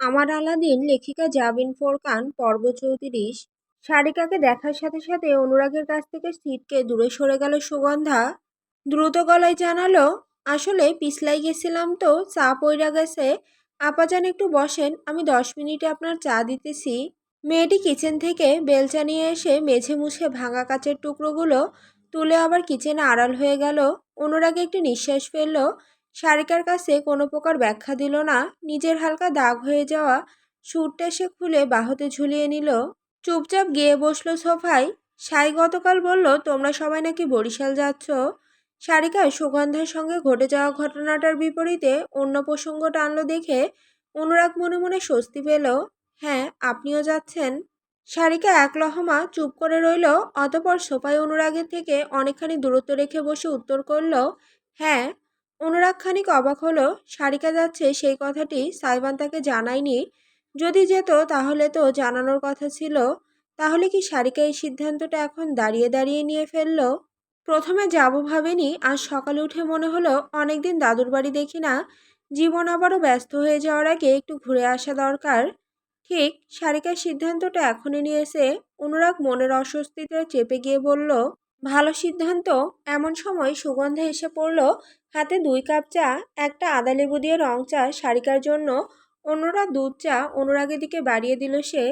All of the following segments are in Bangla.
আমার আলাদিন লেখিকা জাবিন ফোরকান পর্ব ৩৪। সারিকাকে দেখার সাথে সাথে অনুরাগের কাছ থেকে সিটকে দূরে সরে গেল সুগন্ধা। দ্রুত গলায় জানালো, আসলে পিছলাই গেছিলাম তো চা পইরা গেছে। আপাজান একটু বসেন, আমি 10 মিনিটে আপনার চা দিতেছি। মেয়েটি কিচেন থেকে বেলচা নিয়ে এসে মেঝে মুছে ভাঙা কাচের টুকরোগুলো তুলে আবার কিচেনে আড়াল হয়ে গেল। অনুরাগে একটি নিঃশ্বাস ফেলল। সারিকার কাছে কোনো প্রকার ব্যাখ্যা দিল না। নিজের হালকা দাগ হয়ে যাওয়া স্যুটটা সে খুলে বাহুতে ঝুলিয়ে নিল। চুপচাপ গিয়ে বসলো সোফায়। সাই গতকাল বলল তোমরা সবাই নাকি বরিশাল যাচ্ছ। সারিকা সুগন্ধার সঙ্গে ঘটে যাওয়া ঘটনাটার বিপরীতে অন্য প্রসঙ্গ টানলো দেখে অনুরাগ মনে মনে স্বস্তি পেল। হ্যাঁ, আপনিও যাচ্ছেন। সারিকা এক লহমা চুপ করে রইল, অতপর সোফায় অনুরাগের থেকে অনেকখানি দূরত্ব রেখে বসে উত্তর করল, হ্যাঁ। অনুরাগ খানিক অবাক হলো। সারিকা যাচ্ছে সেই কথাটি সাইবান তাকে জানায়নি। যদি যেত তাহলে তো জানানোর কথা ছিল। তাহলে কি সারিকা এই সিদ্ধান্তটা এখন দাঁড়িয়ে দাঁড়িয়ে নিয়ে ফেলল? প্রথমে যাব ভাবেনি, আজ সকালে উঠে মনে হলো অনেকদিন দাদুর বাড়ি দেখি না। জীবন আবারও ব্যস্ত হয়ে যাওয়ার আগে একটু ঘুরে আসা দরকার। ঠিক সারিকার সিদ্ধান্তটা এখনই নিয়েছে। অনুরাগ মনের অস্বস্তিতে চেপে গিয়ে বলল, ভালো সিদ্ধান্ত। এমন সময় সুগন্ধা এসে পড়ল, হাতে 2 কাপ চা, একটা আদা লেবু দিয়ে রং চা সারিকার জন্য, অন্যরা দুধ চা। অনুরাগের দিকে বাড়িয়ে দিল সে।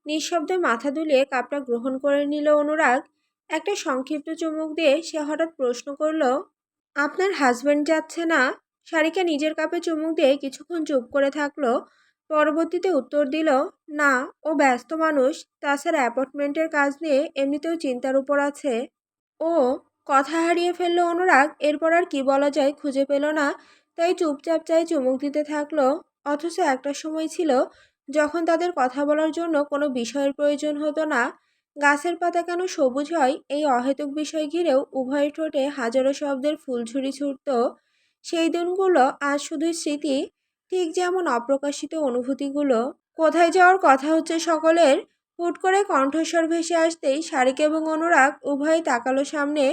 নিঃশব্দে মাথা দুলিয়ে কাপটা গ্রহণ করে নিল অনুরাগ। একটা সংক্ষিপ্ত চুমুক দিয়ে সে হঠাৎ প্রশ্ন করল, আপনার হাজবেন্ড যাচ্ছে না? সারিকা নিজের কাপে চুমুক দিয়ে কিছুক্ষণ চুপ করে থাকলো। পরবর্তীতে উত্তর দিল, না, ও ব্যস্ত মানুষ। তাছাড়া অ্যাপার্টমেন্টের কাজ নিয়ে এমনিতেও চিন্তার উপর আছে ও। কথা হারিয়ে ফেললো অনুরাগ। এরপর আর কি বলা যায় খুঁজে পেল না। তাই চুপচাপ চাই চুমুক দিতে থাকলো। অথচ একটা সময় ছিল যখন তাদের কথা বলার জন্য কোনো বিষয়ের প্রয়োজন হতো না। গাছের পাতা কেন সবুজ হয়, এই অহেতুক বিষয় ঘিরেও উভয়ের ঠোঁটে হাজারো শব্দের ফুলঝুরি ছুটত। সেই দিনগুলো আজ শুধুই স্মৃতি, ঠিক যেমন অপ্রকাশিত অনুভূতিগুলো। কোথায় যাওয়ার কথা হচ্ছে সকলের। হুট করে কণ্ঠস্বর ভেসে আসতেই শারিক এবং অনুরাগ উভয়ই তাকালো সামনে।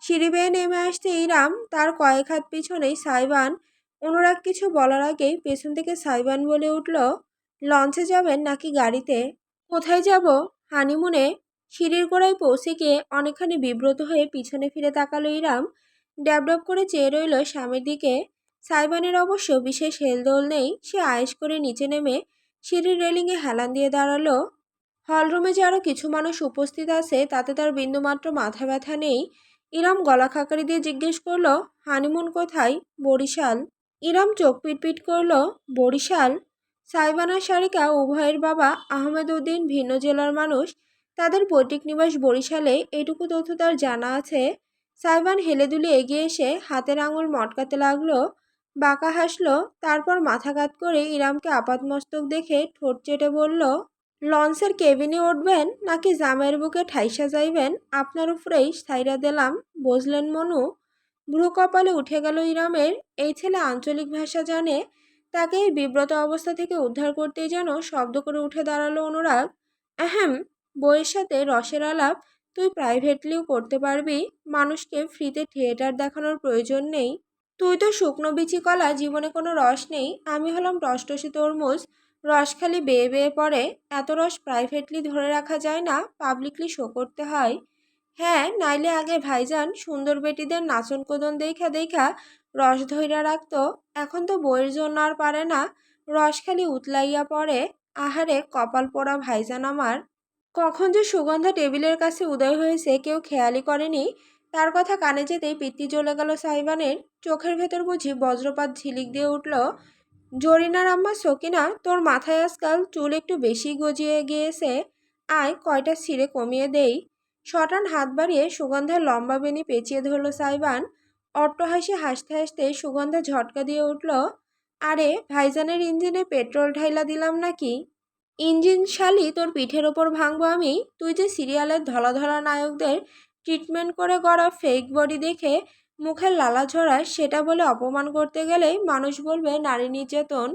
সিঁড়ি বেয়ে নেমে আসতে ইরাম, তার কয়েক হাত পিছনেই সাইবান। অনুরাগ কিছু বলার আগেই পেছন থেকে সাইবান বলে উঠল, লঞ্চে যাবেন নাকি গাড়িতে? কোথায় যাব? হানিমুনে? সিঁড়ির গোড়ায় পৌঁছে গিয়ে অনেকখানি বিব্রত হয়ে পিছনে ফিরে তাকালো ইরাম। ড্যাব করে চেয়ে রইল স্বামীর দিকে। সাইবানের অবশ্য বিশেষ হেলদোল নেই। সে আয়েশ করে নিচে নেমে সিঁড়ির রেলিংয়ে হেলান দিয়ে দাঁড়ালো। হলরুমে যে আরও কিছু মানুষ উপস্থিত আছে তাতে তার বিন্দুমাত্র মাথা ব্যথা নেই। ইরাম গলা খাকারি দিয়ে জিজ্ঞেস করলো, হানিমুন কোথায়? বরিশাল। ইরাম চোখ পিটপিট করলো, বরিশাল? সাইবান আর সারিকা উভয়ের বাবা আহমেদ উদ্দিন ভিন্ন জেলার মানুষ। তাদের পৈতৃক নিবাস বরিশালে, এটুকু তথ্য তার জানা আছে। সাইবান হেলে দুলে এগিয়ে এসে হাতের আঙুল মটকাতে লাগলো। বাঁকা হাসলো, তারপর মাথা কাত করে ইরামকে আপাতমস্তক দেখে ঠোঁট চেটে বলল, লঞ্চের কেবিনে উঠবেন নাকি জামাইয়ের বুকে ঠাইসা যাইবেন? আপনার উপরেই ছাইরা দিলাম, বুঝলেন মনু? ভ্রু কপালে উঠে গেল ইরামের। এই ছেলে আঞ্চলিক ভাষা জানে। তাকে এই বিব্রত অবস্থা থেকে উদ্ধার করতেই যেন শব্দ করে উঠে দাঁড়ালো অনুরাগ। আহ্যাম, বইয়ের সাথে রসের আলাপ তুই প্রাইভেটলিও করতে পারবি। মানুষকে ফ্রিতে থিয়েটার দেখানোর প্রয়োজন নেই। তুই তো শুকনো বিচি কলা, জীবনে কোনো রস নেই। আমি হলাম টসটসে তরমুজ, রস খালি বেয়ে বেয়ে পড়ে। এত রস প্রাইভেটলি ধরে রাখা যায় না, পাবলিকলি শো করতে হয়। হ্যাঁ, নাইলে আগে ভাইজান সুন্দর বেটিদের নাচন কোদন দেখা দেখা রস ধইরা রাখতো। এখন তো বইয়ের জন্য আর পারে না, রস খালি উতলাইয়া পড়ে। আহারে কপাল পোড়া ভাইজান আমার। কখন যে সুগন্ধা টেবিলের কাছে উদয় হয়েছে কেউ খেয়ালই করেনি। তার কথা কানে যেতেই পিত্তি জ্বলে গেল সাইবানের। চোখের ভেতর বুঝি বজ্রপাত ঝিলিক দিয়ে উঠল। জরিনার আম্মা সকিনা, তোর মাথায় আজকাল চুল একটু বেশি গজিয়ে গিয়েছে। আয় কয়টা ছিঁড়ে কমিয়ে দেই। শটান হাত বাড়িয়ে সুগন্ধার লম্বা বেনি পেঁচিয়ে ধরল সাইবান। অট্টহাসি হাসতে হাসতে সুগন্ধা ঝটকা দিয়ে উঠল, আরে ভাইজানের ইঞ্জিনে পেট্রোল ঢাইলা দিলাম নাকি? ইঞ্জিন শালি তোর পিঠের ওপর ভাঙবো আমি। তুই যে সিরিয়ালের ধলা ধলা নায়কদের ট্রিটমেন্ট করে গড়া ফেক বডি দেখে মুখের লালা ঝরায়, সেটা বলে অপমান করতে গেলেই মানুষ বলবে নারী নির্যাতন।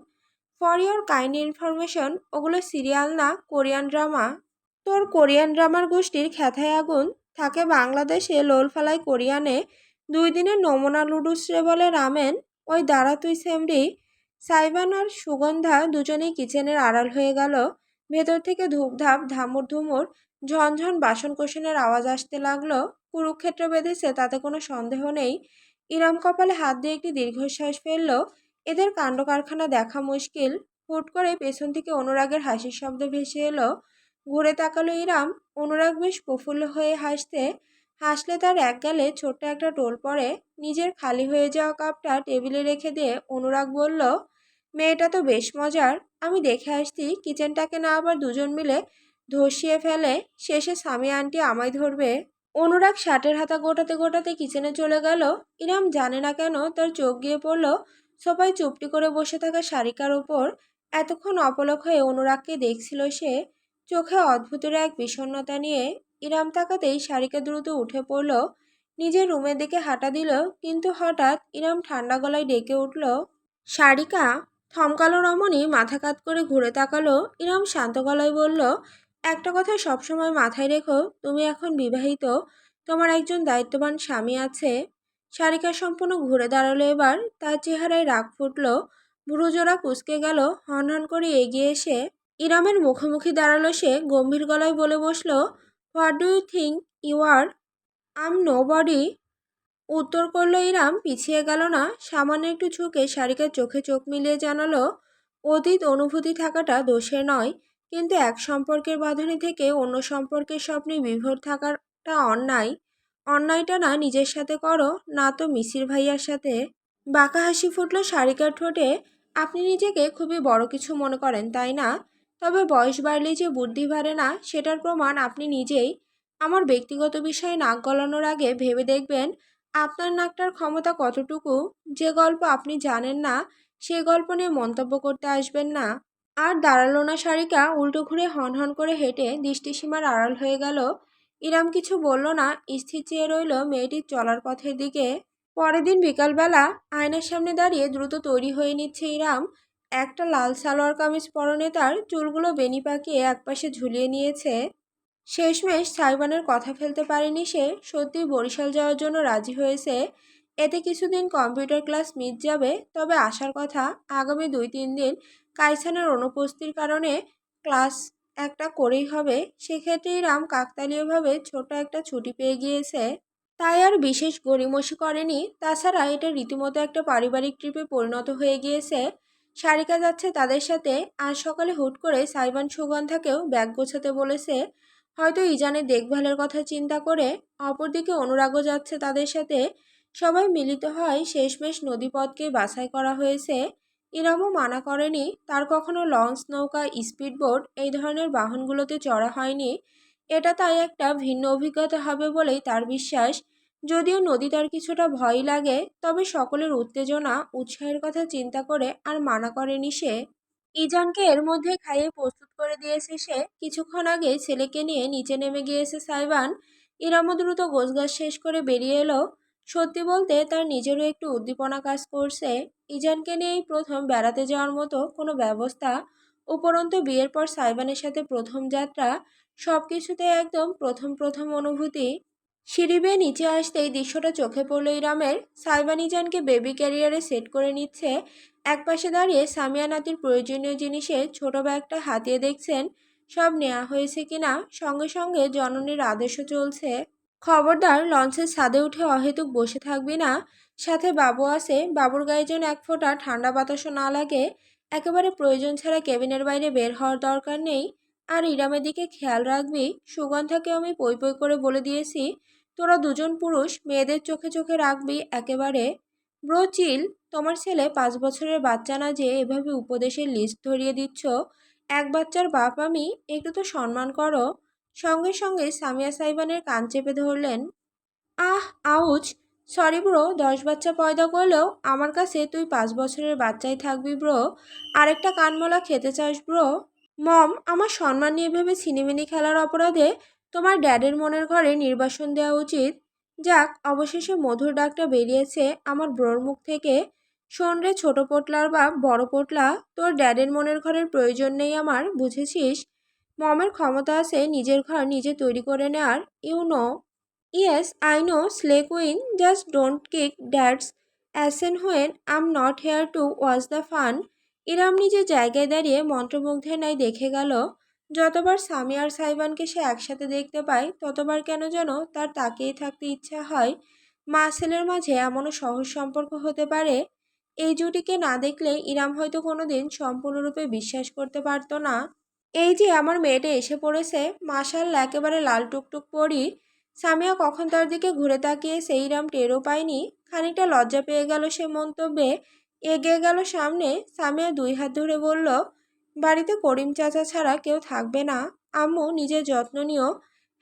ফর ইয়োর কাইন্ড ইনফরমেশন, ওগুলো সিরিয়াল না, কোরিয়ান ড্রামা। তোর কোরিয়ান ড্রামার গোষ্ঠীর খেথায় আগুন। থাকে বাংলাদেশে লোলফালাই কোরিয়ানে। 2 দিনের নমুনা লুডুস রে বলে রামেন। ওই দাঁড়া তুই সেমরি। সাইবান আর সুগন্ধা দুজনেই কিচেনের আড়াল হয়ে গেল। ভেতর থেকে ধূপধাপ ধামুর ধুমুর ঝনঝন বাসন কোসনের আওয়াজ আসতে লাগলো। কুরুক্ষেত্র বেঁধেছে তাতে কোনো সন্দেহ নেই। ইরাম কপালে হাত দিয়ে একটি দীর্ঘশ্বাস ফেলল। এদের কাণ্ড কারখানা দেখা মুশকিল। হুট করে পেছন থেকে অনুরাগের হাসির শব্দ ভেসে এলো। ঘুরে তাকালো ইরাম। অনুরাগ বেশ প্রফুল্ল হয়ে হাসলে তার এক গালে ছোট্ট একটা টোল পড়ে। নিজের খালি হয়ে যাওয়া কাপটা টেবিলে রেখে দিয়ে অনুরাগ বলল, মেয়েটা তো বেশ মজার। আমি দেখে আসছি কিচেনটাকে না আবার দুজন মিলে ধসিয়ে ফেলে, শেষে সামিয়া আন্টি আমায় ধরবে। অনুরাগ শার্টের হাতা গোটাতে গোটাতে কিচেনে চলে গেল। ইরাম জানে না কেন তার চোখ গিয়ে পড়ল সোফায় চুপটি করে বসে থাকা সারিকার উপর। এতক্ষণ অপলক হয়ে অনুরাগকে দেখছিল সে, চোখে অদ্ভুতের এক বিষণ্ণতা নিয়ে। ইরাম তাকাতেই সারিকা দ্রুত উঠে পড়ল, নিজের রুমের দিকে হাঁটা দিল। কিন্তু হঠাৎ ইরাম ঠান্ডা গলায় ডেকে উঠল, সারিকা। থমকালো রমণী মাথা কাত করে ঘুরে তাকালো। ইরাম শান্ত গলায় বলল, একটা কথা সবসময় মাথায় রেখো, তুমি এখন বিবাহিত, তোমার একজন দায়িত্ববান স্বামী আছে। সারিকা সম্পূর্ণ ঘুরে দাঁড়ালো এবার। তার চেহারায় রাগ ফুটল, ভ্রুজোড়া কুঁচকে গেল। হনহন করে এগিয়ে এসে ইরামের মুখোমুখি দাঁড়ালো সে। গম্ভীর গলায় বলে বসল, what do you think you are? I'm nobody. উত্তর করল ইরাম, পিছিয়ে গেল না। সামান্য একটু ঝুঁকে সারিকার চোখে চোখ মিলিয়ে জানালো, অতীত অনুভূতি থাকাটা দোষের নয়, কিন্তু এক সম্পর্কের বাঁধনে থেকে অন্য সম্পর্কের স্বপ্নে বিভোর থাকাটা অন্যায়। অন্যায়টা না নিজের সাথে করো, না তো মিসির ভাইয়ার সাথে। বাঁকা হাসি ফুটল সারিকার ঠোঁটে। আপনি নিজেকে খুবই বড় কিছু মনে করেন, তাই না? তবে বয়স বাড়লেই যে বুদ্ধি বাড়ে না, সেটার প্রমাণ আপনি নিজেই। আমার ব্যক্তিগত বিষয়ে নাক গলানোর আগে ভেবে দেখবেন আপনার নাকটার ক্ষমতা কতটুকু। যে গল্প আপনি জানেন না, সেই গল্প নিয়ে মন্তব্য করতে আসবেন না। আর দাঁড়ালো না সারিকা, উল্টো ঘুরে হনহন করে হেঁটে দৃষ্টিসীমার আড়াল হয়ে গেল। ইরাম কিছু বলল না, স্থির চেয়ে রইল মেয়েটির চলার পথের দিকে। পরের দিন বিকালবেলা আয়নার সামনে দাঁড়িয়ে দ্রুত তৈরি হয়ে নিচ্ছে ইরাম। একটা লাল সালোয়ার কামিজ পরনে, তার চুলগুলো বেনি পাকিয়ে একপাশে ঝুলিয়ে নিয়েছে। শেষমেশ সাইবানের কথা ফেলতে পারেনি সে। সত্যিই বরিশাল যাওয়ার জন্য রাজি হয়েছে। এতে কিছুদিন কম্পিউটার ক্লাস মিস যাবে। তবে আসার কথা আগামী 2-3 দিন কাইসানের অনুপস্থিতির কারণে ক্লাস একটা করেই হবে। সেক্ষেত্রে ইরাম কাকতালীয়ভাবে ছোট একটা ছুটি পেয়ে গিয়েছে। তাই আর বিশেষ গড়িমসি করেনি। তাছাড়া এটা রীতিমতো একটা পারিবারিক ট্রিপে পরিণত হয়ে গিয়েছে। সারিকা যাচ্ছে তাদের সাথে। আজ সকালে হুট করে সাইবান সুগন্ধাকেও ব্যাগ গোছাতে বলেছে, হয়তো ইজানের দেখভালের কথা চিন্তা করে। অপরদিকে অনুরাগও যাচ্ছে তাদের সাথে। সবাই মিলিত হয়। শেষমেশ নদীপথকে বাছাই করা হয়েছে। ইরামও মানা করেনি, তার কখনো লঞ্চ, নৌকা, স্পিডবোট এই ধরনের বাহনগুলোতে চড়া হয়নি। এটা তাই একটা ভিন্ন অভিজ্ঞতা হবে বলেই তার বিশ্বাস। যদিও নদী তার কিছুটা ভয় লাগে, তবে সকলের উত্তেজনা উৎসাহের কথা চিন্তা করে আর মানা করেনি সে। ইজানকে এর মধ্যে খাইয়ে প্রস্তুত করে দিয়েছে সে। কিছুক্ষণ আগে ছেলেকে নিয়ে নিচে নেমে গিয়েছে সাইবান। ইরামও দ্রুত গোছগাছ শেষ করে বেরিয়ে এলো। সত্যি বলতে তার নিজেরও একটু উদ্দীপনা কাজ করছে। ইজানকে নিয়ে এই প্রথম বেড়াতে যাওয়ার মতো কোনো ব্যবস্থা। উপরন্তু বিয়ের পর সাইবানের সাথে প্রথম যাত্রা। সবকিছুতে একদম প্রথম প্রথম অনুভূতি। সিঁড়ি বেয়ে নিচে আসতেই দৃশ্যটা চোখে পড়ল ইরামের। সাইবান ইজানকে বেবি ক্যারিয়ারে সেট করে নিচ্ছে। একপাশে দাঁড়িয়ে সামিয়া নাতির প্রয়োজনীয় জিনিসের ছোট ব্যাগটা হাতিয়ে দেখছেন সব নেওয়া হয়েছে কিনা। সঙ্গে সঙ্গে জননীর আদেশও চলছে, খবরদার লঞ্চের ছাদে উঠে অহেতুক বসে থাকবি না। সাথে বাবু আছে, বাবুর গায়ে যেন এক ফোঁটা ঠান্ডা বাতাসও না লাগে। একেবারে প্রয়োজন ছাড়া কেবিনের বাইরে বের হওয়ার দরকার নেই। আর ইরামের দিকে খেয়াল রাখবি। সুগন্ধাকে আমি পই পই করে বলে দিয়েছি, তোরা দুজন পুরুষ, মেয়েদের চোখে চোখে রাখবি একেবারে। Bro chill. তোমার ছেলে 5 বছরের বাচ্চা না যে এভাবে উপদেশের লিস্ট ধরিয়ে দিচ্ছ। এক বাচ্চার বাপ আমি, একটু তো সম্মান করো। সঙ্গে সঙ্গে সামিয়া সাইবানের কান চেপে ধরলেন। আহ, আউচ। সরি ব্রো, 10 বাচ্চা পয়দা করলেও আমার কাছে তুই 5 বছরের বাচ্চাই থাকবি ব্রো। আরেকটা কানমলা খেতে চাস ব্রো? মম, আমার সম্মান নিয়ে ভেবে ছিনিমিনি খেলার অপরাধে তোমার ড্যাডের মনের ঘরে নির্বাসন দেওয়া উচিত। যাক, অবশেষে মধুর ডাকটা বেরিয়েছে আমার ব্রোর মুখ থেকে। শোন রে ছোট পোটলার বাপ, বড় পোটলা, তোর ড্যাডের মনের ঘরের প্রয়োজন নেই আমার, বুঝেছিস? মমের ক্ষমতা আছে নিজের ঘর নিজে তৈরি করে নেওয়ার, you know. Yes, I know, slay queen, just don't kick dad's ass in when I am not here to watch the fun. Iram নিজের জায়গায় দাঁড়িয়ে মন্ত্রমুগ্ধের ন্যায় দেখে গেল। যতবার সামি আর সাইবানকে সে একসাথে দেখতে পায় ততবার কেন যেন তার তাকিয়ে থাকতে ইচ্ছা হয়। মা ছেলের মাঝে এমনও সহজ সম্পর্ক হতে পারে। এই জুটিকে না দেখলে ইরাম হয়তো কোনোদিন সম্পূর্ণরূপে বিশ্বাস করতে পারত না। এই যে আমার মেয়েটা এসে পড়েছে, মাশাআল্লাহ একেবারে লাল টুকটুক পরি। সামিয়া কখন তার দিকে ঘুরে তাকিয়েছে ইরাম টেরও পায়নি। খানিকটা লজ্জা পেয়ে গেল সে মন্তব্যে। এগিয়ে গেল সামনে। সামিয়া 2 হাত ধরে বলল, বাড়িতে করিম চাচা ছাড়া কেউ থাকবে না? আম্মু, নিজের যত্ন নিও।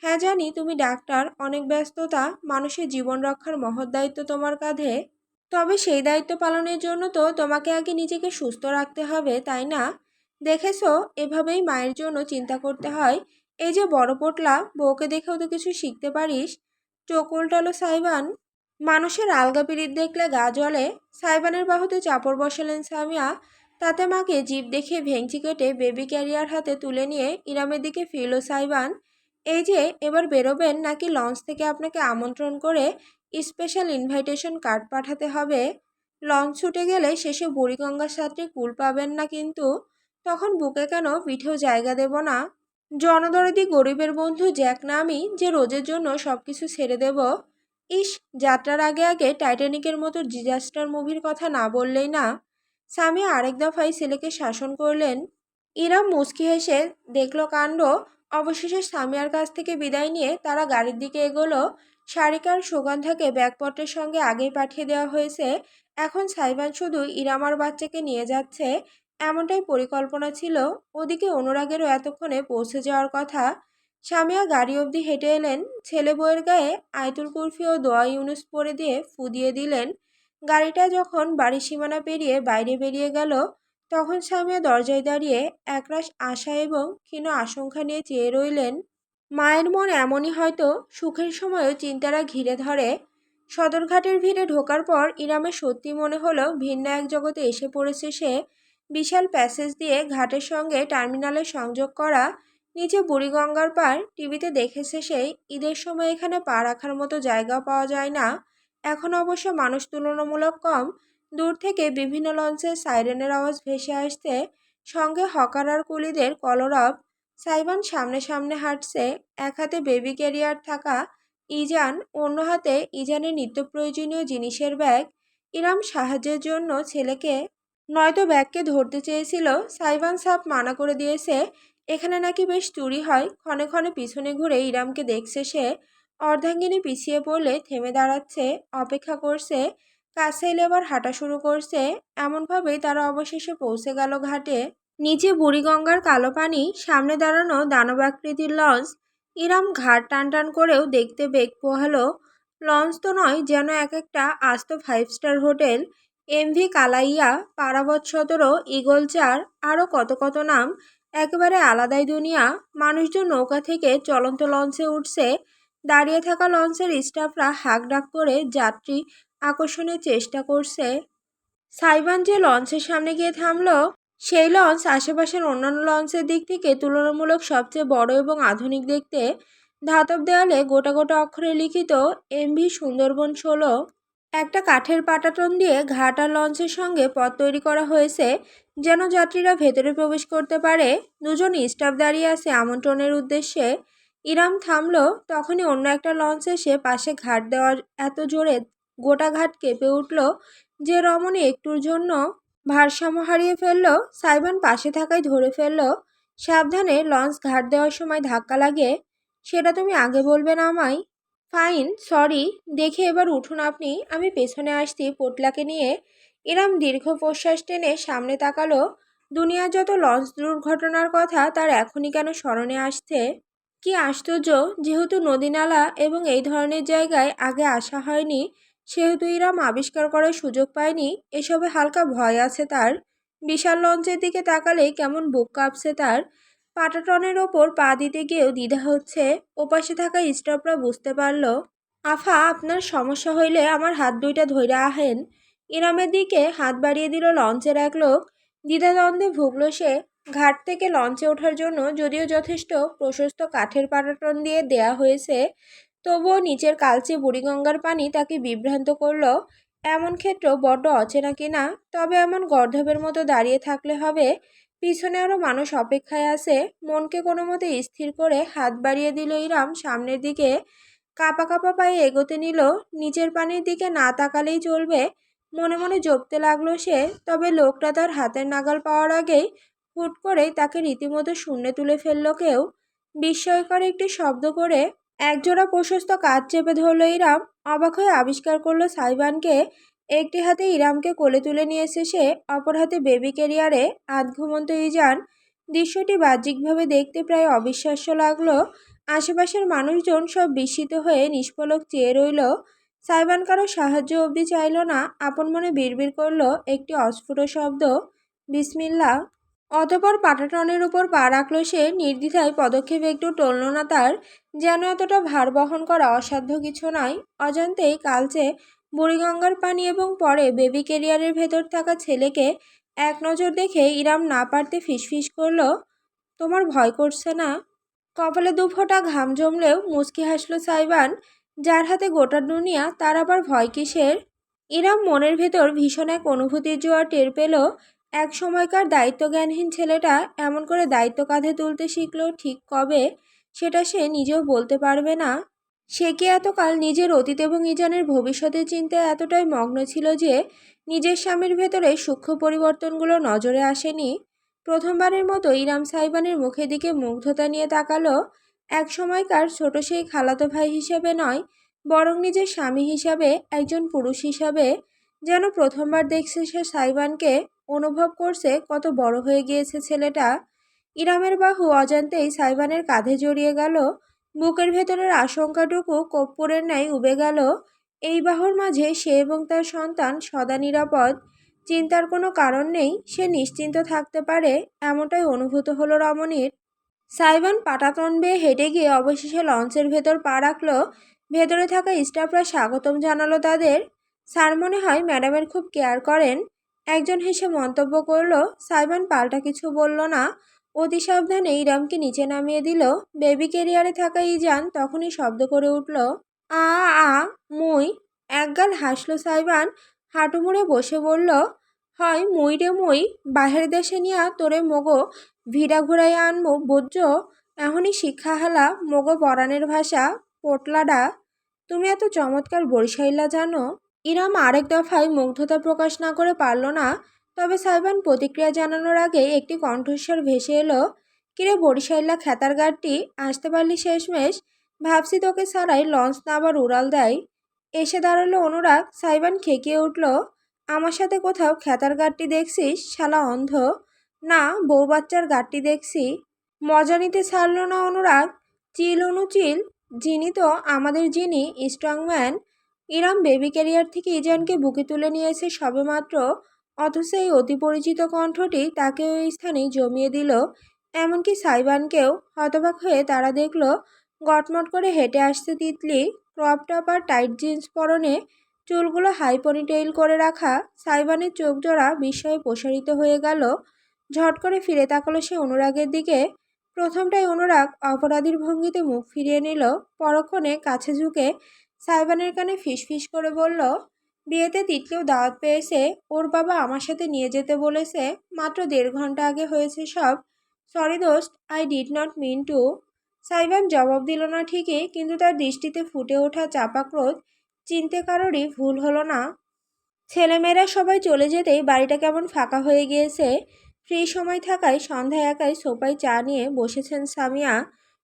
হ্যাঁ জানি তুমি ডাক্তার, অনেক ব্যস্ততা, মানুষের জীবন রক্ষার মহৎ দায়িত্ব তোমার কাঁধে। তবে সেই দায়িত্ব পালনের জন্য তো তোমাকে আগে নিজেকে সুস্থ রাখতে হবে, তাই না? দেখেছো, এভাবেই মায়ের জন্য চিন্তা করতে হয়। এই যে বড় পোটলা, বউকে দেখেও তো কিছু শিখতে পারিস। চোখ উল্টালো সাইবান। মানুষের আলগা পিরিত দেখলে গা জ্বলে। সাইবানের বাহুতে চাপড় বসালেন সামিয়া। তাতে মাকে জিভ দেখিয়ে ভেঙচি কেটে বেবি ক্যারিয়ার হাতে তুলে নিয়ে ইরামের দিকে ফিরল সাইবান। এই যে এবার বেরোবেন নাকি লঞ্চ থেকে আপনাকে আমন্ত্রণ করে স্পেশাল ইনভাইটেশন কার্ড পাঠাতে হবে? লঞ্চ ছুটে গেলে শেষে বুড়িগঙ্গার সাথে কুল পাবেন না কিন্তু। তখন বুকে কেন পিঠেও জায়গা দেব না? জনদরদি গরিবের বন্ধু জ্যাক না আমি, যে রোজের জন্য সবকিছু ছেড়ে দেব? ইস, যাত্রার আগে আগে টাইটানিকের মতো ডিজাস্টার মুভির কথা না বললেই না। সামিয়া আরেক দফায় ছেলেকে শাসন করলেন। ইরাম মুচকি হেসে দেখল কাণ্ড। অবশেষে সামিয়ার কাছ থেকে বিদায় নিয়ে তারা গাড়ির দিকে এগোলো। সারিকার সুগন্ধাকে ব্যাগপত্রের সঙ্গে আগেই পাঠিয়ে দেওয়া হয়েছে। এখন সাইবান শুধু ইরামার বাচ্চাকে নিয়ে যাচ্ছে, এমনটাই পরিকল্পনা ছিল। ওদিকে অনুরাগেরও এতক্ষণে পৌঁছে যাওয়ার কথা। সামিয়া গাড়ি অবধি হেঁটে এলেন। ছেলে বউয়ের গায়ে আয়তুল কুরফি ও দোয়া ইউনুস পরে দিয়ে ফু দিয়ে দিলেন। গাড়িটা যখন বাড়ির সীমানা পেরিয়ে বাইরে বেরিয়ে গেল, তখন সামিয়া দরজায় দাঁড়িয়ে একরাশ আশা এবং ক্ষীণ আশঙ্কা নিয়ে চেয়ে রইলেন। মায়ের মন এমনই হয়তো, সুখের সময়ও চিন্তারা ঘিরে ধরে। সদরঘাটের ভিড়ে ঢোকার পর ইরামের সত্যি মনে হলো ভিন্ন এক জগতে এসে পড়েছে সে। বিশাল প্যাসেজ দিয়ে ঘাটের সঙ্গে টার্মিনালের সংযোগ করা। নিচে বুড়িগঙ্গার পার। টিভিতে দেখেছে সেই। ঈদের সময় এখানে পা রাখার মতো জায়গাও পাওয়া যায় না। এখন অবশ্য মানুষ তুলনামূলক কম। দূর থেকে বিভিন্ন লঞ্চের সাইরেনের আওয়াজ ভেসে আসছে, সঙ্গে হকার আর কুলিদের কলরব। সাইবান সামনে সামনে হাঁটছে, এক হাতে বেবি ক্যারিয়ার থাকা ইজান, অন্য হাতে ইজানের নিত্য প্রয়োজনীয় জিনিসের ব্যাগ। ইরাম সাহায্যের জন্য ছেলেকে নয়তো ব্যাগকে ধরতে চেয়েছিল, সাইবান সাপ মানা করে দিয়েছে। এখানে নাকি বেশ চুরি হয়। ক্ষণে ক্ষণে পিছনে ঘুরে ইরামকে দেখছে সে। অর্ধাঙ্গিনী পিছিয়ে পড়লে থেমে দাঁড়াচ্ছে, অপেক্ষা করছে। কাছে এলে আবার হাঁটা শুরু করছে। এমনভাবেই তারা অবশেষে পৌঁছে গেল ঘাটে। নিচে বুড়িগঙ্গার কালো পানি, সামনে দাঁড়ানো দানবাকৃতির লঞ্চ। ইরাম ঘাট টান টান করেও দেখতে বেগ পোহালো। লঞ্চ তো নয়, যেন এক একটা আস্ত 5 star hotel. MV Kalaiya, Parabat 17, Eagle 4, আরও কত কত নাম। একেবারে আলাদাই দুনিয়া। মানুষজন নৌকা থেকে চলন্ত লঞ্চে উঠছে। দাঁড়িয়ে থাকা লঞ্চের স্টাফরা হাঁক ডাক করে যাত্রী আকর্ষণের চেষ্টা করছে। সাইবান যে লঞ্চের সামনে গিয়ে থামলো, সেই লঞ্চ আশেপাশের অন্যান্য লঞ্চের দিক থেকে তুলনামূলক সবচেয়ে বড় এবং আধুনিক দেখতে। ধাতব দেয়ালে গোটা গোটা অক্ষরে লিখিত এমভি সুন্দরবন 16। একটা কাঠের পাটাতন দিয়ে ঘাট আর লঞ্চের সঙ্গে পথ তৈরি করা হয়েছে, যেন যাত্রীরা ভেতরে প্রবেশ করতে পারে। দুজন স্টাফ দাঁড়িয়ে আছে আমন্ত্রণের উদ্দেশ্যে। ইরাম থামলো, তখনই অন্য একটা লঞ্চ এসে পাশে ঘাট দেওয়ার এত জোরে গোটা ঘাট কেঁপে উঠল যে রমণী একটুর জন্য ভারসাম্য হারিয়ে ফেলল। সাইবান পাশে থাকায় ধরে ফেলল। সাবধানে, লঞ্চ ঘাট দেওয়ার সময় ধাক্কা লাগে। সেটা তুমি আগে বলবে না আমায়? Fine, sorry. দেখে এবার উঠুন আপনি, আমি পেছনে আসছি পোটলাকে নিয়ে। ইরাম দীর্ঘ প্রশ্বাস টেনে সামনে তাকালো। দুনিয়ার যত লঞ্চ দুর্ঘটনার কথা তার এখনই কেন স্মরণে আসছে। কি আশ্চর্য, যেহেতু নদীনালা এবং এই ধরনের জায়গায় আগে আসা হয়নি, সেহেতু ইরাম আবিষ্কার করার সুযোগ পায়নি। এসবে হালকা ভয় আছে তার। বিশাল লঞ্চের দিকে তাকালেই কেমন বুক কাঁপছে তার। পাটাটনের ওপর পা দিতে গিয়েও দ্বিধা হচ্ছে। ওপাশে থাকা স্টাফরা বুঝতে পারল। আফা, আপনার সমস্যা হইলে আমার হাত দুইটা ধইরা আহেন। ইরামের দিকে হাত বাড়িয়ে দিল লঞ্চের এক লোক। দ্বিধাদ্বন্দ্বে ভুগল সে। ঘাট থেকে লঞ্চে ওঠার জন্য যদিও যথেষ্ট প্রশস্ত কাঠের পাটাতন দিয়ে দেয়া হয়েছে, তবুও নিচের কালচে বুড়িগঙ্গার পানি তাকে বিভ্রান্ত করল। এমন ক্ষেত্র বড্ড অচেনা কিনা। তবে এমন গর্ধবের মতো দাঁড়িয়ে থাকলে হবে? পিছনে আরো মানুষ অপেক্ষায় আছে। মনকে কোনো মতে স্থির করে হাত বাড়িয়ে দিল ইরাম সামনের দিকে। কাঁপা কাঁপা পায়ে এগোতে নিল। নিচের পানির দিকে না তাকালেই চলবে, মনে মনে জপতে লাগলো সে। তবে লোকটা তার হাতের নাগাল পাওয়ার আগেই হুট করেই তাকে রীতিমতো শূন্যে তুলে ফেলল কেউ। বিস্ময়কর একটি শব্দ করে একজোড়া প্রশস্ত কাঁধ চেপে ধরল ইরাম। অবাক হয়ে আবিষ্কার করলো সাইবানকে। একটি হাতে ইরামকে কোলে তুলে নিয়েছে সে, অপর হাতে বেবি ক্যারিয়ারে আধঘুমন্ত ইজান। দৃশ্যটি বাহ্যিকভাবে দেখতে প্রায় অবিশ্বাস্য লাগলো। আশেপাশের মানুষজন সব বিস্মিত হয়ে নিষ্পলক চেয়ে রইল। সাইবান কারো সাহায্য অবধি চাইল না, আপন মনে বিড়বিড় করলো একটি অস্ফুট শব্দ, বিসমিল্লাহ। অতঃপর পাটাটনের উপর পা রাখল সে। নির্দ্বিধায় পদক্ষেপ একটু টলল না তার, যেন এতটা ভার বহন করা অসাধ্য কিছু নয়। অজান্তেই কালচে বুড়িগঙ্গার পানি এবং পরে বেবি ক্যারিয়ারের ভেতর থাকা ছেলেকে এক নজর দেখে ইরাম না পারতে ফিসফিস করল, তোমার ভয় করছে না? কপালে দুফোঁটা ঘাম জমলেও মুচকি হাসল সাইবান। যার হাতে গোটা দুনিয়া, তার আবার ভয় কিসের? ইরাম মনের ভেতর ভীষণ এক অনুভূতির জোয়ার টের পেল। এক সময়কার দায়িত্বজ্ঞানহীন ছেলেটা এমন করে দায়িত্ব কাঁধে তুলতে শিখল ঠিক কবে, সেটা সে নিজেও বলতে পারবে না। সে কি এতকাল নিজের অতীত এবং ইজানের ভবিষ্যতের চিন্তায় এতটাই মগ্ন ছিল যে নিজের স্বামীর ভেতরে সূক্ষ্ম পরিবর্তনগুলো নজরে আসেনি? প্রথমবারের মতো ইরাম সাইবানের মুখের দিকে মুগ্ধতা নিয়ে তাকালো। এক সময়কার ছোট সেই খালাতো ভাই হিসেবে নয়, বরং নিজের স্বামী হিসাবে, একজন পুরুষ হিসাবে। যেন প্রথমবার দেখছে সে সাইবানকে, অনুভব করছে কত বড় হয়ে গিয়েছে ছেলেটা। ইরামের বাহু অজান্তেই সাইবানের কাঁধে জড়িয়ে গেল। বুকের ভেতরের আশঙ্কাটুকু কর্পূরের ন্যায় উবে গেল। এই বাহুর মাঝে সে এবং তার সন্তান সদা নিরাপদ। চিন্তার কোনো কারণ নেই, সে নিশ্চিন্ত থাকতে পারে, এমনটাই অনুভূত হলো রমণীর। সাইবান পাটাতন বেয়ে হেঁটে গিয়ে অবশেষে লঞ্চের ভেতর পা রাখল। ভেতরে থাকা স্টাফরা স্বাগতম জানালো তাদের। স্যার মনে হয় ম্যাডামের খুব কেয়ার করেন, একজন হেসে মন্তব্য করলো। সাইবান পাল্টা কিছু বলল না, অতি সাবধানে ইরামকে নিচে নামিয়ে দিল। বেবি ক্যারিয়ারে থাকা ইজান তখনই শব্দ করে উঠল, আ আ মুই। একগাল হাসলো সাইবান, হাঁটু মুড়ে বসে বলল, হয় মুই রে মুই, বাহের দেশে নিয়া তোরে মগো ভিড়া ঘুরাইয়া আনমু বুঝছ। এখনই শিক্ষা হালা মগো পরাণের ভাষা, পোটলাডা। তুমি এত চমৎকার বরিশাইলা জানো? ইরাম আরেক দফায় মুগ্ধতা প্রকাশ না করে পারল না। তবে সাইবান প্রতিক্রিয়া জানানোর আগে একটি কণ্ঠস্বর ভেসে এলো, কিরে বরিশাইলা খেতার গাড়টি, আসতে পারলি শেষমেশ। ভাবছি তোকে ছাড়াই লঞ্চ না আবার উড়াল দেয়। এসে দাঁড়ালো অনুরাগ। সাইবান খেকিয়ে উঠল, আমার সাথে কোথাও খেতার গাড়টি দেখছিস শালা অন্ধ? না, বউ বাচ্চার গাড়টি দেখছি। মজা নিতে ছাড়ল না অনুরাগ। চিল অনুচিল, যিনি তো আমাদের যিনি স্ট্রংম্যান। ইরাম বেবি ক্যারিয়ার থেকে ইজানকে বুকে তুলে নিয়েছে সবেমাত্র, অথচ এই অতি পরিচিত কণ্ঠটি তাকে ওই স্থানেই জমিয়ে দিল। এমনকি সাইবানকেও। হতবাক হয়ে তারা দেখল গটমট করে হেঁটে আসছে তিতলি, ক্রপ টপ আর টাইট জিন্স পরনে, চুলগুলো হাই পনিটেইল করে রাখা। সাইবানের চোখ জোড়া বিস্ময়ে প্রসারিত হয়ে গেল। ঝট করে ফিরে তাকালো সে অনুরাগের দিকে। প্রথমটাই অনুরাগ অপরাধীর ভঙ্গিতে মুখ ফিরিয়ে নিল। পরক্ষণে কাছে ঝুঁকে সাইবানের কানে ফিসফিস করে বলল, বিয়েতে তিতলিও দাওয়াত পেয়েছে, ওর বাবা আমার সাথে নিয়ে যেতে বলেছে, মাত্র 1.5 ঘন্টা আগে হয়েছে সব। সরি দোস্ত, I did not mean to. Saiban জবাব দিল না ঠিকই, কিন্তু তার দৃষ্টিতে ফুটে ওঠা চাপা ক্রোধ চিনতে কারোরই ভুল হলো না। ছেলেমেয়েরা সবাই চলে যেতেই বাড়িটা কেমন ফাঁকা হয়ে গিয়েছে। ফ্রি সময় থাকায় সন্ধ্যায় একাই সোফায় চা নিয়ে বসেছেন সামিয়া।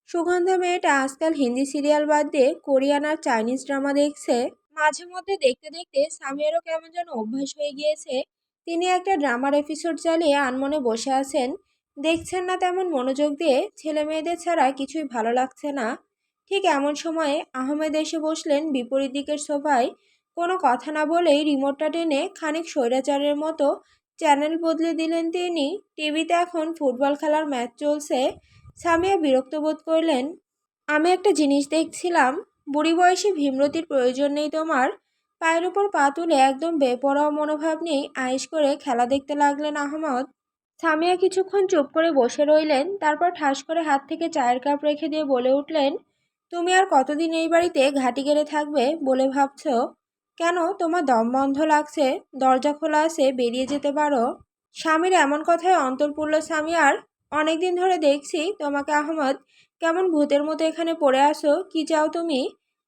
সুগন্ধা মেয়েটা আজকাল হিন্দি সিরিয়াল বাদ দিয়ে কোরিয়ান আর চাইনিজ ড্রামা দেখছে। মাঝে মধ্যে দেখতে দেখতে সামিয়ারও কেমন যেন অভ্যাস হয়ে গিয়েছে। তিনি একটা ড্রামার এপিসোড চালিয়ে আনমনে বসে আছেন। দেখছেন না তেমন মনোযোগ দিয়ে, ছেলে মেয়েদের ছাড়া কিছুই ভালো লাগছে না। ঠিক এমন সময়ে আহমেদ এসে বসলেন বিপরীত দিকের সোফায়। কোনো কথা না বলেই রিমোটটা টেনে খানিক স্বৈরাচারের মতো চ্যানেল বদলে দিলেন তিনি। টিভিতে এখন ফুটবল খেলার ম্যাচ চলছে। সামিয়া বিরক্ত বোধ করলেন, আমি একটা জিনিস দেখছিলাম, বুড়ি বয়সে ভীমরতির প্রয়োজন নেই তোমার। পায়ের উপর পা তুলে একদম বেপরোয়া মনোভাব নিয়েই আয়েশ করে খেলা দেখতে লাগলেন আহমদ। সামিয়া কিছুক্ষণ চুপ করে বসে রইলেন, তারপর ঠাস করে হাত থেকে চায়ের কাপ রেখে দিয়ে বলে উঠলেন, তুমি আর কতদিন এই বাড়িতে ঘাটি গেড়ে থাকবে বলে ভাবছো? কেন তোমার দম বন্ধ লাগছে? দরজা খোলা আছে, বেরিয়ে যেতে পারো। স্বামীর এমন কথায় অন্তর পুরল সামিয়ার। অনেকদিন ধরে দেখছি তোমাকে আহমদ, কেমন ভূতের মতো এখানে পড়ে আসো। কি চাও তুমি?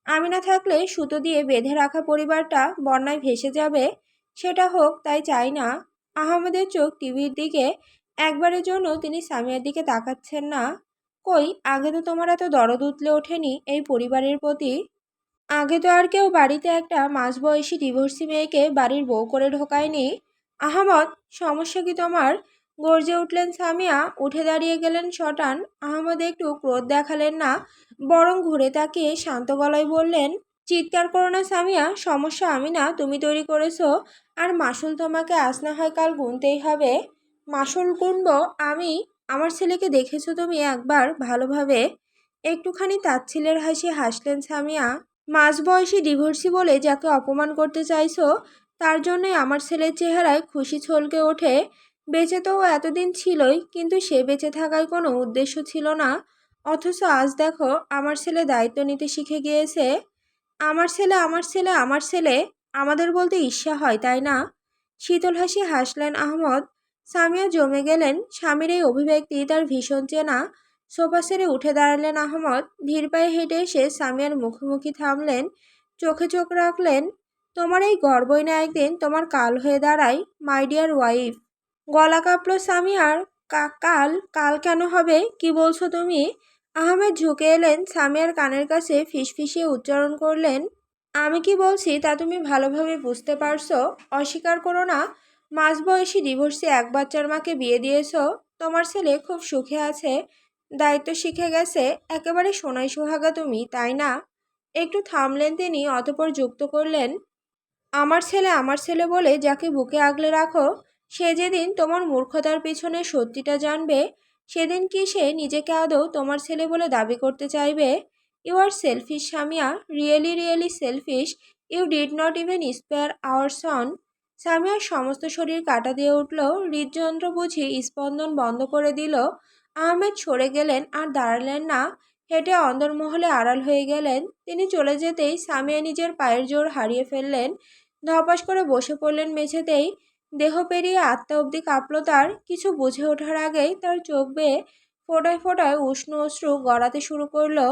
আমি না থাকলে সুতো দিয়ে বেঁধে রাখা পরিবারটা বন্যায় ভেসে যাবে, সেটা হোক তাই চাই না। আহমদের চোখ টিভির দিকে। একবারের জন্য তিনি সামিয়ার দিকে তাকাচ্ছেন না। কই, আগে তো তোমার এত দরদ উতলে ওঠেনি এই পরিবারের প্রতি। আগে তো আর কেউ বাড়িতে একটা মাঝবয়সী ডিভোর্সি মেয়েকে বাড়ির বউ করে ঢোকায়নি। আহমদ, সমস্যা কি তোমার? গর্জে উঠলেন সামিয়া। উঠে দাঁড়িয়ে গেলেন শটান। আহমদ একটু ক্রোধ দেখালেন না, বরং ঘুরে তাকিয়ে শান্ত গলায় বললেন, চিৎকার করো না সামিয়া, সমস্যা আমি না, তুমি তৈরি করেছো। আর মাসুল তোমাকে আজ না হয় কাল গুনতেই হবে। মাসুল গুনব আমি? আমার ছেলেকে দেখেছো তুমি একবার ভালোভাবে? একটুখানি তাচ্ছিল্যের হাসি হাসলেন সামিয়া। মাঝবয়সী ডিভোর্সি বলে যাকে অপমান করতে চাইছো, তার জন্যই আমার ছেলের চেহারায় খুশি ছলকে ওঠে। বেঁচে তো ও এতদিন ছিলই, কিন্তু সে বেঁচে থাকায় কোনো উদ্দেশ্য ছিল না। অথচ আজ দেখো আমার ছেলে দায়িত্ব নিতে শিখে গিয়েছে। আমার ছেলে, আমার ছেলে, আমার ছেলে, আমাদের বলতে ঈর্ষা হয় তাই না? শীতল হাসি হাসলেন আহমদ। সামিয়া জমে গেলেন। স্বামীর এই অভিব্যক্তি তার ভীষণ চেনা। সোফা সেরে উঠে দাঁড়ালেন আহমদ। ধীর পায়ে হেঁটে এসে সামিয়ার মুখোমুখি থামলেন। চোখে চোখ রাখলেন। তোমার এই গর্বই না একদিন তোমার কাল হয়ে দাঁড়ায়, মাই ডিয়ার ওয়াইফ। গলা কাঁপল সামিয়ার। কাল? কাল কেন হবে? কি বলছো তুমি? আহমেদ ঝুঁকে এলেন সামিয়ার কানের কাছে, ফিসফিসিয়ে উচ্চারণ করলেন, আমি কি বলছি তা তুমি ভালোভাবে বুঝতে পারছো? অস্বীকার করো না, মাঝবয়সী ডিভোর্সি এক বাচ্চার মাকে বিয়ে দিয়েছো। তোমার ছেলে খুব সুখে আছে, দায়িত্ব শিখে গেছে। একেবারে সোনাই সোহাগা তুমি, তাই না? একটু থামলেন তিনি, অতঃপর যুক্ত করলেন, আমার ছেলে বলে যাকে বুকে আগলে রাখো, সে যেদিন তোমার মূর্খতার পিছনে সত্যিটা জানবে, সেদিন কি সে নিজেকে আদৌ তোমার ছেলে বলে দাবি করতে চাইবে? You are selfish Samia, really really selfish. You did not even spare our son. সামিয়ার সমস্ত শরীর কাটা দিয়ে উঠল। হৃদযন্ত্র বুঝি স্পন্দন বন্ধ করে দিল। আহমেদ সরে গেলেন, আর দাঁড়ালেন না। হেঁটে অন্দরমহলে আড়াল হয়ে গেলেন। তিনি চলে যেতেই সামিয়া নিজের পায়ের জোর হারিয়ে ফেললেন। ধপাস করে বসে পড়লেন মেঝেতেই। দেহ পেরিয়ে আত্মা অবধি কাঁপল তার। কিছু বুঝে ওঠার আগেই তার চোখ বেয়ে ফোঁটায় ফোঁটায় উষ্ণ অশ্রু গড়াতে শুরু করলো।